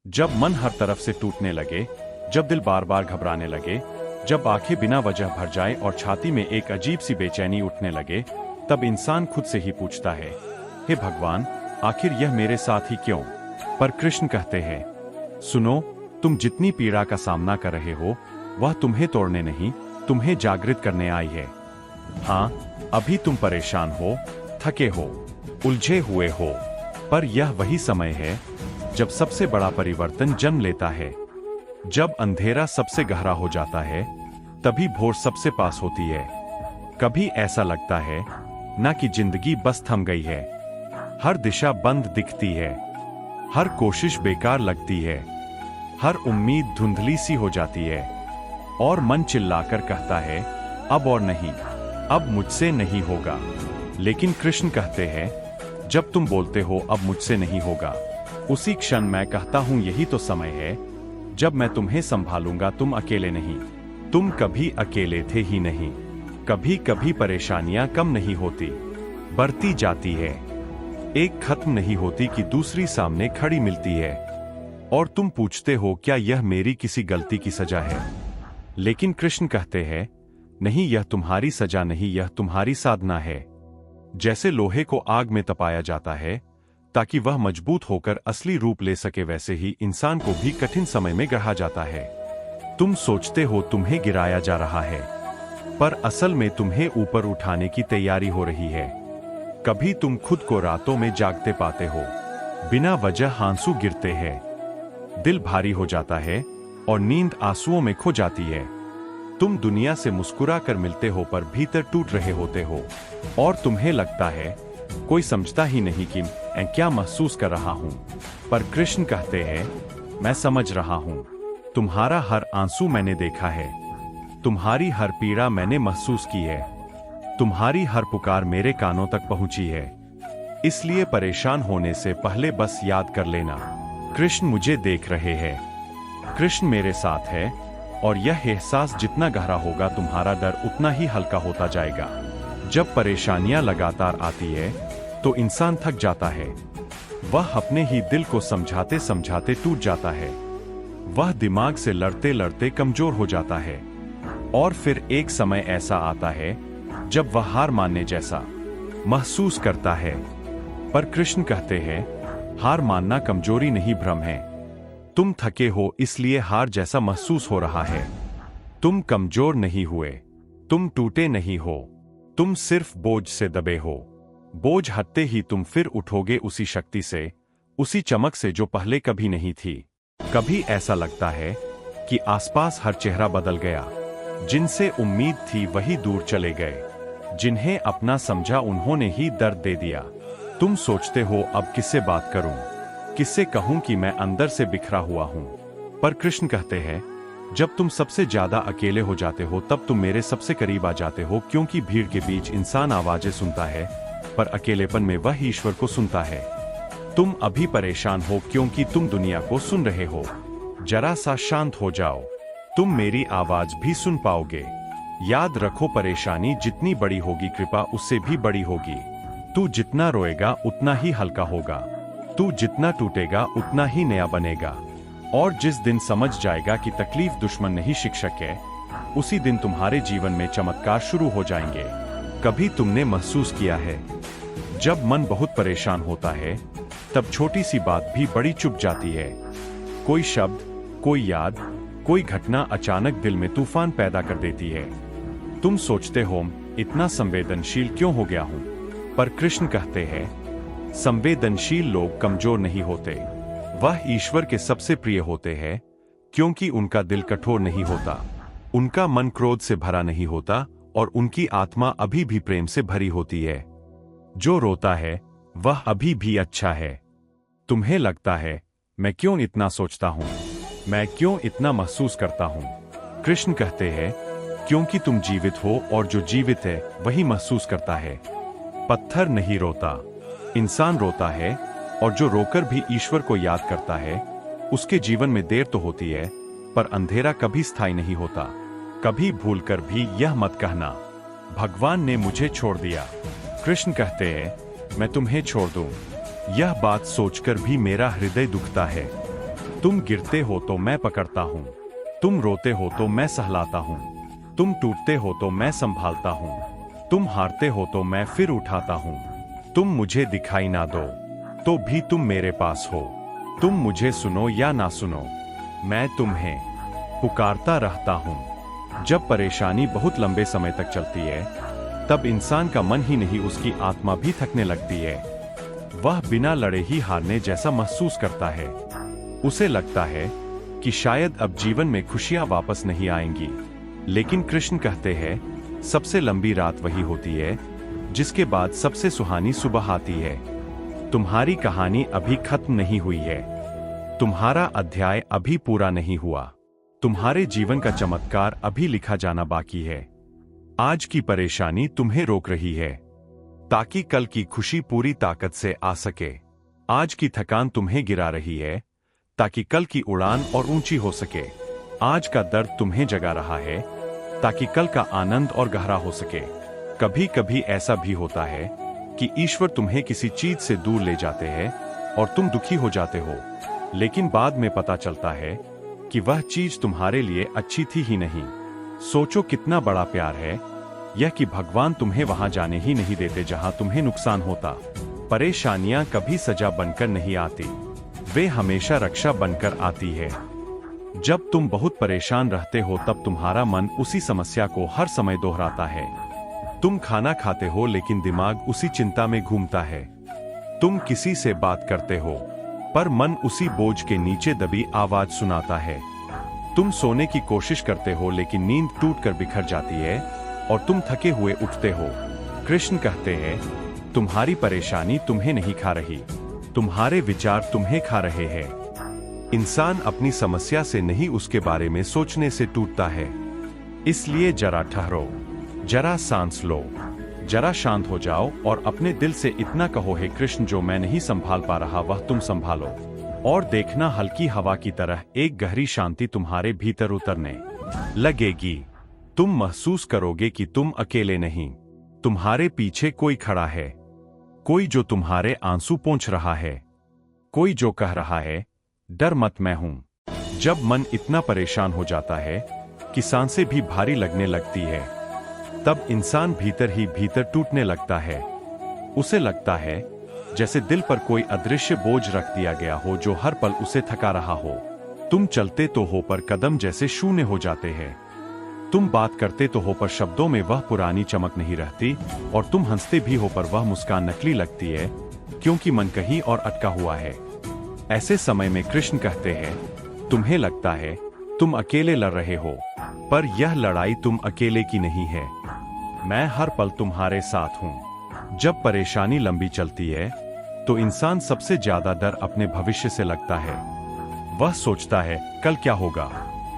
जब मन हर तरफ से टूटने लगे, जब दिल बार बार घबराने लगे, जब आंखें बिना वजह भर जाए और छाती में एक अजीब सी बेचैनी उठने लगे, तब इंसान खुद से ही पूछता है, हे भगवान, आखिर यह मेरे साथ ही क्यों? पर कृष्ण कहते हैं, सुनो, तुम जितनी पीड़ा का सामना कर रहे हो, वह तुम्हें तोड़ने नहीं, तुम्हें जागृत करने आई है। हाँ, अभी तुम परेशान हो, थके हो, उलझे हुए हो, पर यह वही समय है जब सबसे बड़ा परिवर्तन जन्म लेता है। जब अंधेरा सबसे गहरा हो जाता है, तभी भोर सबसे पास होती है। कभी ऐसा लगता है ना कि जिंदगी बस थम गई है, हर दिशा बंद दिखती है, हर कोशिश बेकार लगती है, हर उम्मीद धुंधली सी हो जाती है, और मन चिल्लाकर कहता है, अब और नहीं, अब मुझसे नहीं होगा। लेकिन कृष्ण कहते हैं, जब तुम बोलते हो अब मुझसे नहीं होगा, उसी क्षण मैं कहता हूं यही तो समय है जब मैं तुम्हें संभालूंगा। तुम अकेले नहीं, तुम कभी अकेले थे ही नहीं। कभी कभी परेशानियां कम नहीं होती, बढ़ती जाती है। एक खत्म नहीं होती कि दूसरी सामने खड़ी मिलती है, और तुम पूछते हो क्या यह मेरी किसी गलती की सजा है? लेकिन कृष्ण कहते हैं, नहीं, यह तुम्हारी सजा नहीं, यह तुम्हारी साधना है। जैसे लोहे को आग में तपाया जाता है ताकि वह मजबूत होकर असली रूप ले सके, वैसे ही इंसान को भी कठिन समय में गढ़ा जाता है। तुम सोचते हो तुम्हें गिराया जा रहा है, पर असल में तुम्हें ऊपर उठाने की तैयारी हो रही है। कभी तुम खुद को रातों में जागते पाते हो, बिना वजह आंसू गिरते हैं, दिल भारी हो जाता है और नींद आंसुओं में खो जाती है। तुम दुनिया से मुस्कुरा कर मिलते हो पर भीतर टूट रहे होते हो, और तुम्हें लगता है कोई समझता ही नहीं कि मैं क्या महसूस कर रहा हूं। पर कृष्ण कहते हैं, मैं समझ रहा हूं। तुम्हारा हर आंसू मैंने देखा है, तुम्हारी हर पीड़ा मैंने महसूस की है, तुम्हारी हर पुकार मेरे कानों तक पहुंची है। इसलिए परेशान होने से पहले बस याद कर लेना, कृष्ण मुझे देख रहे हैं, कृष्ण मेरे साथ है, और यह एहसास जितना गहरा होगा, तुम्हारा डर उतना ही हल्का होता जाएगा। जब परेशानियां लगातार आती है तो इंसान थक जाता है, वह अपने ही दिल को समझाते समझाते टूट जाता है, वह दिमाग से लड़ते लड़ते कमजोर हो जाता है, और फिर एक समय ऐसा आता है जब वह हार मानने जैसा महसूस करता है। पर कृष्ण कहते हैं, हार मानना कमजोरी नहीं, भ्रम है। तुम थके हो इसलिए हार जैसा महसूस हो रहा है। तुम कमजोर नहीं हुए, तुम टूटे नहीं हो, तुम सिर्फ बोझ से दबे हो। बोझ हटते ही तुम फिर उठोगे उसी शक्ति से, उसी चमक से जो पहले कभी नहीं थी। कभी ऐसा लगता है कि आसपास हर चेहरा बदल गया, जिनसे उम्मीद थी वही दूर चले गए, जिन्हें अपना समझा उन्होंने ही दर्द दे दिया। तुम सोचते हो अब किससे बात करूं, किससे कहूं कि मैं अंदर से बिखरा हुआ हूं। पर कृष्ण कहते हैं, जब तुम सबसे ज्यादा अकेले हो जाते हो तब तुम मेरे सबसे करीब आ जाते हो, क्योंकि भीड़ के बीच इंसान आवाजें सुनता है, पर अकेलेपन में वह ईश्वर को सुनता है। तुम अभी परेशान हो क्योंकि तुम दुनिया को सुन रहे हो। जरा सा शांत हो जाओ, तुम मेरी आवाज भी सुन पाओगे। याद रखो, परेशानी जितनी बड़ी होगी, कृपा उससे भी बड़ी होगी। तू जितना रोएगा उतना ही हल्का होगा, तू जितना टूटेगा उतना ही नया बनेगा। और जिस दिन समझ जाएगा कि तकलीफ दुश्मन नहीं शिक्षक है, उसी दिन तुम्हारे जीवन में चमत्कार शुरू हो जाएंगे। कभी तुमने महसूस किया है, जब मन बहुत परेशान होता है तब छोटी सी बात भी बड़ी चुभ जाती है। कोई शब्द, कोई याद, कोई घटना अचानक दिल में तूफान पैदा कर देती है। तुम सोचते हो इतना संवेदनशील क्यों हो गया हूं? पर कृष्ण कहते हैं, संवेदनशील लोग कमजोर नहीं होते, वह ईश्वर के सबसे प्रिय होते हैं, क्योंकि उनका दिल कठोर नहीं होता, उनका मन क्रोध से भरा नहीं होता, और उनकी आत्मा अभी भी प्रेम से भरी होती है। जो रोता है वह अभी भी अच्छा है। तुम्हें लगता है मैं क्यों इतना सोचता हूं, मैं क्यों इतना महसूस करता हूं? कृष्ण कहते हैं, क्योंकि तुम जीवित हो, और जो जीवित है वही महसूस करता है। पत्थर नहीं रोता, इंसान रोता है, और जो रोकर भी ईश्वर को याद करता है, उसके जीवन में देर तो होती है, पर अंधेरा कभी स्थायी नहीं होता। कभी भूलकर भी यह मत कहना, भगवान ने मुझे छोड़ दिया। कृष्ण कहते हैं, मैं तुम्हें छोड़ दूं, यह बात सोचकर भी मेरा हृदय दुखता है। तुम गिरते हो तो मैं पकड़ता हूँ, तुम रोते हो तो मैं सहलाता हूँ, तुम टूटते हो तो मैं संभालता हूँ, तुम हारते हो तो मैं फिर उठाता हूँ, तुम मुझे दिखाई ना दो तो भी तुम मेरे पास हो, तुम मुझे सुनो या ना सुनो, मैं तुम्हें पुकारता रहता हूँ। जब परेशानी बहुत लंबे समय तक चलती है, तब इंसान का मन ही नहीं उसकी आत्मा भी थकने लगती है। वह बिना लड़े ही हारने जैसा महसूस करता है। उसे लगता है कि शायद अब जीवन में खुशियां वापस नहीं आएंगी। लेकिन कृष्ण कहते हैं, सबसे लंबी रात वही होती है जिसके बाद सबसे सुहानी सुबह आती है। तुम्हारी कहानी अभी खत्म नहीं हुई है, तुम्हारा अध्याय अभी पूरा नहीं हुआ, तुम्हारे जीवन का चमत्कार अभी लिखा जाना बाकी है। आज की परेशानी तुम्हें रोक रही है ताकि कल की खुशी पूरी ताकत से आ सके। आज की थकान तुम्हें गिरा रही है ताकि कल की उड़ान और ऊंची हो सके। आज का दर्द तुम्हें जगा रहा है ताकि कल का आनंद और गहरा हो सके। कभी कभी ऐसा भी होता है कि ईश्वर तुम्हें किसी चीज से दूर ले जाते हैं और तुम दुखी हो जाते हो, लेकिन बाद में पता चलता है कि वह चीज तुम्हारे लिए अच्छी थी ही नहीं। सोचो कितना बड़ा प्यार है यह कि भगवान तुम्हें वहां जाने ही नहीं देते जहां तुम्हें नुकसान होता। परेशानियां कभी सजा बनकर नहीं आती, वे हमेशा रक्षा बनकर आती है। जब तुम बहुत परेशान रहते हो तब तुम्हारा मन उसी समस्या को हर समय दोहराता है। तुम खाना खाते हो लेकिन दिमाग उसी चिंता में घूमता है। तुम किसी से बात करते हो पर मन उसी बोझ के नीचे दबी आवाज सुनाता है। तुम सोने की कोशिश करते हो लेकिन नींद टूटकर बिखर जाती है और तुम थके हुए उठते हो। कृष्ण कहते हैं, तुम्हारी परेशानी तुम्हें नहीं खा रही, तुम्हारे विचार तुम्हें खा रहे हैं। इंसान अपनी समस्या से नहीं उसके बारे में सोचने से टूटता है। इसलिए जरा ठहरो, जरा सांस लो, जरा शांत हो जाओ और अपने दिल से इतना कहो, हे कृष्ण, जो मैं नहीं संभाल पा रहा वह तुम संभालो। और देखना हल्की हवा की तरह एक गहरी शांति तुम्हारे भीतर उतरने लगेगी। तुम महसूस करोगे कि तुम अकेले नहीं, तुम्हारे पीछे कोई खड़ा है, कोई जो तुम्हारे आंसू पोंछ रहा है, कोई जो कह रहा है, डर मत, मैं हूं। जब मन इतना परेशान हो जाता है कि सांसें भी भारी लगने लगती है, तब इंसान भीतर ही भीतर टूटने लगता है। उसे लगता है जैसे दिल पर कोई अदृश्य बोझ रख दिया गया हो जो हर पल उसे थका रहा हो। तुम चलते तो हो पर कदम जैसे शून्य हो जाते हैं। तुम बात करते तो हो पर शब्दों में वह पुरानी चमक नहीं रहती, और तुम हंसते भी हो पर वह मुस्कान नकली लगती है क्योंकि मन कहीं और अटका हुआ है। ऐसे समय में कृष्ण कहते हैं, तुम्हें लगता है तुम अकेले लड़ रहे हो, पर यह लड़ाई तुम अकेले की नहीं है। मैं हर पल तुम्हारे साथ हूं। जब परेशानी लंबी चलती है तो इंसान सबसे ज्यादा डर अपने भविष्य से लगता है। वह सोचता है, कल क्या होगा,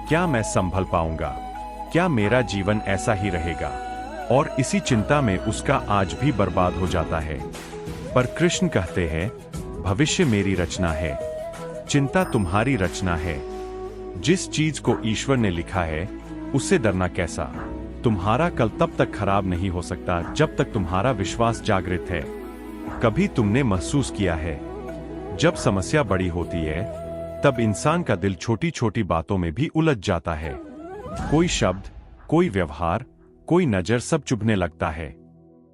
क्या मैं संभल पाऊंगा, क्या मेरा जीवन ऐसा ही रहेगा, और इसी चिंता में उसका आज भी बर्बाद हो जाता है। पर कृष्ण कहते हैं, भविष्य मेरी रचना है, चिंता तुम्हारी रचना है। जिस चीज को ईश्वर ने लिखा है उससे डरना कैसा। तुम्हारा कल तब तक खराब नहीं हो सकता जब तक तुम्हारा विश्वास जागृत है। कभी तुमने महसूस किया है, जब समस्या बड़ी होती है तब इंसान का दिल छोटी छोटी बातों में भी उलझ जाता है। कोई शब्द, कोई व्यवहार, कोई नजर, सब चुभने लगता है।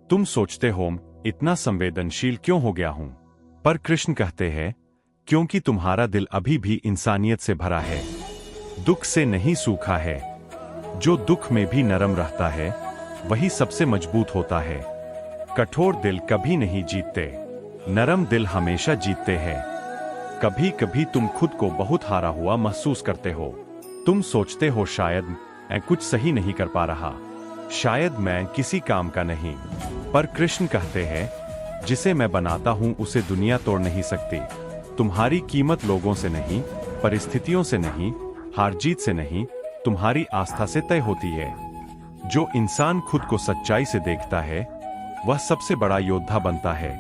तुम सोचते हो, इतना संवेदनशील क्यों हो गया हूं। पर कृष्ण कहते हैं, क्योंकि तुम्हारा दिल अभी भी इंसानियत से भरा है, दुख से नहीं सूखा है। जो दुख में भी नरम रहता है वही सबसे मजबूत होता है। कठोर दिल कभी नहीं जीतते, नरम दिल हमेशा जीतते हैं। कभी कभी तुम खुद को बहुत हारा हुआ महसूस करते हो। तुम सोचते हो, शायद मैं कुछ सही नहीं कर पा रहा, शायद मैं किसी काम का नहीं। पर कृष्ण कहते हैं, जिसे मैं बनाता हूं उसे दुनिया तोड़ नहीं सकती। तुम्हारी कीमत लोगों से नहीं, परिस्थितियों से नहीं, हार जीत से नहीं, तुम्हारी आस्था से तय होती है। जो इंसान खुद को सच्चाई से देखता है वह सबसे बड़ा योद्धा बनता है।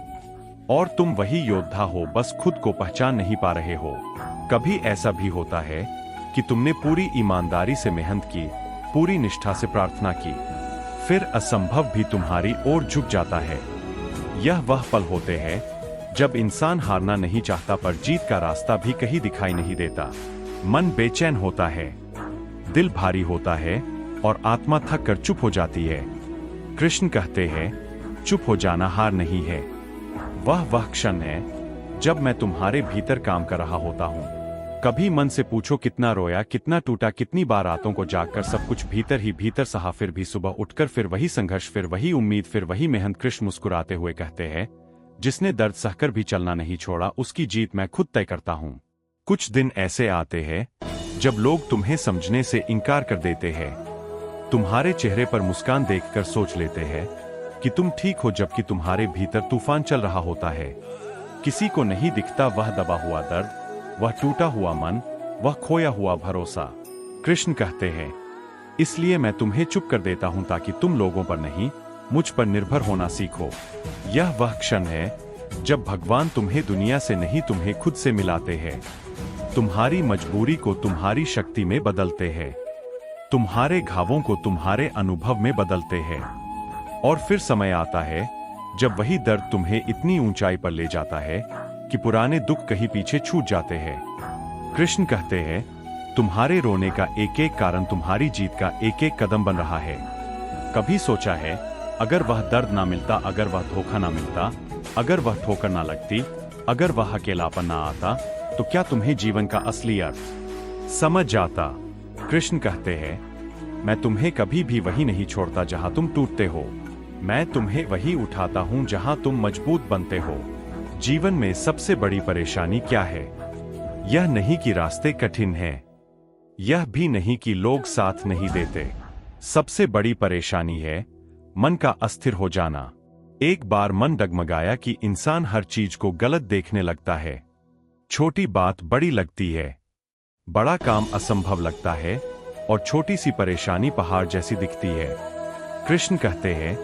और तुम वही योद्धा हो, बस खुद को पहचान नहीं पा रहे हो। कभी ऐसा भी होता है कि तुमने पूरी ईमानदारी से मेहनत की, पूरी निष्ठा से प्रार्थना की, फिर असंभव भी तुम्हारी ओर झुक जाता है। यह वह पल होते हैं जब इंसान हारना नहीं चाहता पर जीत का रास्ता भी कहीं दिखाई नहीं देता, मन बेचैन होता है, दिल भारी होता है और आत्मा थक कर चुप हो जाती है। कृष्ण कहते हैं, चुप हो जाना हार नहीं है, वह क्षण है जब मैं तुम्हारे भीतर काम कर रहा होता हूँ। कभी मन से पूछो कितना रोया, कितना टूटा, कितनी बार रातों को जागकर सब कुछ भीतर ही भीतर सहा, फिर भी सुबह उठकर फिर वही संघर्ष, फिर वही उम्मीद, फिर वही मेहनत। कृष्ण मुस्कुराते हुए कहते हैं, जिसने दर्द सहकर भी चलना नहीं छोड़ा, उसकी जीत मैं खुद तय करता हूँ। कुछ दिन ऐसे आते हैं जब लोग तुम्हें समझने से इनकार कर देते हैं, तुम्हारे चेहरे पर मुस्कान देखकर सोच लेते हैं कि तुम ठीक हो, जबकि तुम्हारे भीतर तूफान चल रहा होता है। किसी को नहीं दिखता वह दबा हुआ दर्द, वह टूटा हुआ मन, वह खोया हुआ भरोसा। कृष्ण कहते हैं, इसलिए मैं तुम्हें चुप कर देता हूं ताकि तुम लोगों पर नहीं, मुझ पर निर्भर होना सीखो। यह वह क्षण है जब भगवान तुम्हें दुनिया से नहीं, तुम्हें खुद से मिलाते हैं, तुम्हारी मजबूरी को तुम्हारी शक्ति में बदलते हैं, तुम्हारे घावों को तुम्हारे अनुभव में बदलते हैं। और फिर समय आता है जब वही दर्द तुम्हें इतनी ऊंचाई पर ले जाता है कि पुराने दुख कहीं पीछे छूट जाते हैं। कृष्ण कहते हैं, तुम्हारे रोने का एक एक कारण तुम्हारी जीत का एक एक कदम बन रहा है। कभी सोचा है, अगर वह दर्द ना मिलता, अगर वह धोखा ना मिलता, अगर वह ठोकर ना लगती, अगर वह अकेलापन ना आता, तो क्या तुम्हें जीवन का असली अर्थ समझ जाता? कृष्ण कहते हैं, मैं तुम्हें कभी भी वही नहीं छोड़ता जहां तुम टूटते हो, मैं तुम्हें वही उठाता हूं जहां तुम मजबूत बनते हो। जीवन में सबसे बड़ी परेशानी क्या है? यह नहीं कि रास्ते कठिन हैं, यह भी नहीं कि लोग साथ नहीं देते। सबसे बड़ी परेशानी है मन का अस्थिर हो जाना। एक बार मन डगमगाया कि इंसान हर चीज को गलत देखने लगता है। छोटी बात बड़ी लगती है, बड़ा काम असंभव लगता है और छोटी सी परेशानी पहाड़ जैसी दिखती है। कृष्ण कहते हैं,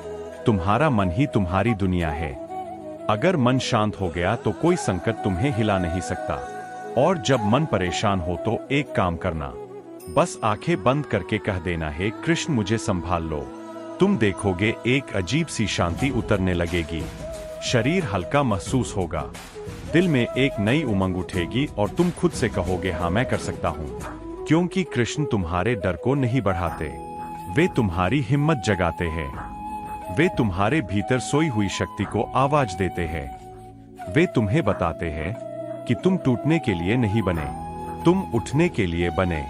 तुम्हारा मन ही तुम्हारी दुनिया है। अगर मन शांत हो गया तो कोई संकट तुम्हें हिला नहीं सकता। और जब मन परेशान हो तो एक काम करना, बस आंखें बंद करके कह देना है, कृष्ण मुझे संभाल लो। तुम देखोगे एक अजीब सी शांति उतरने लगेगी, शरीर हल्का महसूस होगा, दिल में एक नई उमंग उठेगी और तुम खुद से कहोगे, हाँ मैं कर सकता हूँ। क्योंकि कृष्ण तुम्हारे डर को नहीं बढ़ाते, वे तुम्हारी हिम्मत जगाते हैं, वे तुम्हारे भीतर सोई हुई शक्ति को आवाज देते हैं। वे तुम्हें बताते हैं कि तुम टूटने के लिए नहीं बने, तुम उठने के लिए बने।